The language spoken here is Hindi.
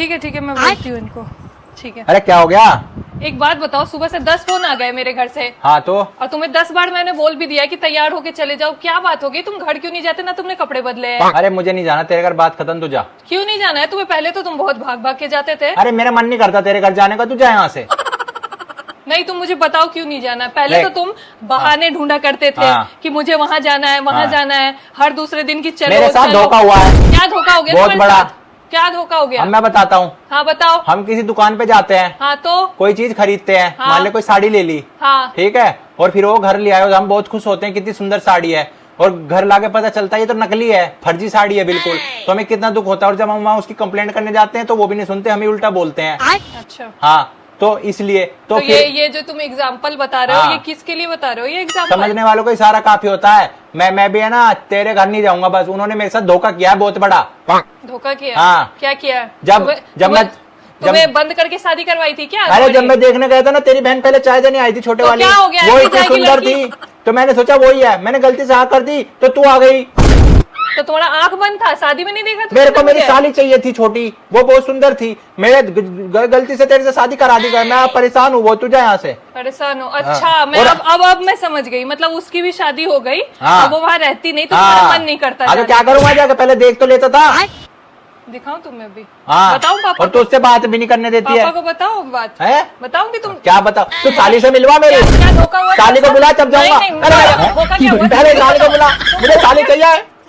ठीक है मैं बोलती हूँ इनको। ठीक है। अरे क्या हो गया? एक बात बताओ, सुबह से 10 फोन आ गए मेरे घर से। हाँ तो और तुम्हें 10 बार मैंने बोल भी दिया कि तैयार होके चले जाओ। क्या बात हो गई? तुम घर क्यों नहीं जाते? ना तुमने कपड़े बदले हैं। अरे मुझे नहीं जाना तेरे घर, बात खत्म, तू जा। क्यों नहीं जाना है तुम्हें? पहले तो तुम बहुत भाग भाग के जाते थे। अरे मेरा मन नहीं करता तेरे घर जाने का, तू जा यहाँ से। नहीं, तुम मुझे बताओ क्यों नहीं जाना है? पहले तो तुम बहाने ढूंढा करते थे कि मुझे वहाँ जाना है, वहाँ जाना है, हर दूसरे दिन की चलो। मेरे साथ धोखा हुआ है। क्या धोखा हो गया? बहुत बड़ा। क्या धोखा हो गया? अब मैं बताता हूँ। हाँ बताओ। हम किसी दुकान पे जाते हैं। हाँ तो कोई चीज खरीदते हैं, हाँ। मान ले कोई साड़ी ले ली। हाँ ठीक है, और फिर वो घर ले आए और हम बहुत खुश होते हैं कितनी सुंदर साड़ी है, और घर लाके पता चलता है ये तो नकली है, फर्जी साड़ी है बिल्कुल। तो हमें कितना दुख होता है, और जब हम वहाँ उसकी कंप्लेंट करने जाते हैं तो वो भी नहीं सुनते, हमें उल्टा बोलते हैं। अच्छा हाँ तो इसलिए तो ये जो तुम एग्जाम्पल बता रहे हो, हाँ। ये किसके लिए बता रहे हो? ये एग्जाम्पल समझने वालों को इशारा काफी होता है। मैं भी है ना तेरे घर नहीं जाऊंगा, बस उन्होंने मेरे साथ धोखा किया है बहुत बड़ा। धोखा किया? हाँ। क्या किया? तुम्हें बंद करके शादी करवाई थी क्या? अरे जब मैं देखने गया था ना, तेरी बहन पहले चाय देने आई थी, छोटे वाली। क्या हो गया? वो इतनी सुंदर थी तो मैंने सोचा वही है, मैंने गलती से हाँ कर दी तो तू आ गई। तो तुम्हारा आंख बंद था? शादी में नहीं देखा? मेरे को मेरी साली चाहिए थी छोटी, वो बहुत सुंदर थी, मेरे गलती से तेरे से शादी करा दी गई। मैं परेशान हूँ, वो तुझे यहाँ से परेशान हो? अच्छा मैं अब मैं समझ गई, मतलब उसकी भी शादी हो गई। हाँ। अब वो वहाँ रहती नहीं तो तुम्हारा मन नहीं करता? तो क्या करूँगा जाकर, पहले देख तो लेता था। दिखाऊं तुम्हें भी? हाँ बताऊं पापा? और तू उससे बात भी नहीं करने देती है। पापा को बताओ बात है? बताऊंगी तुम? क्या बताओ? तू साली से मिलवा मेरे। क्या धोखा हुआ? साली को बुला तब जाऊंगा। नहीं, धोखा क्या हुआ? पहले साली को बुला, मुझे साली चाहिए।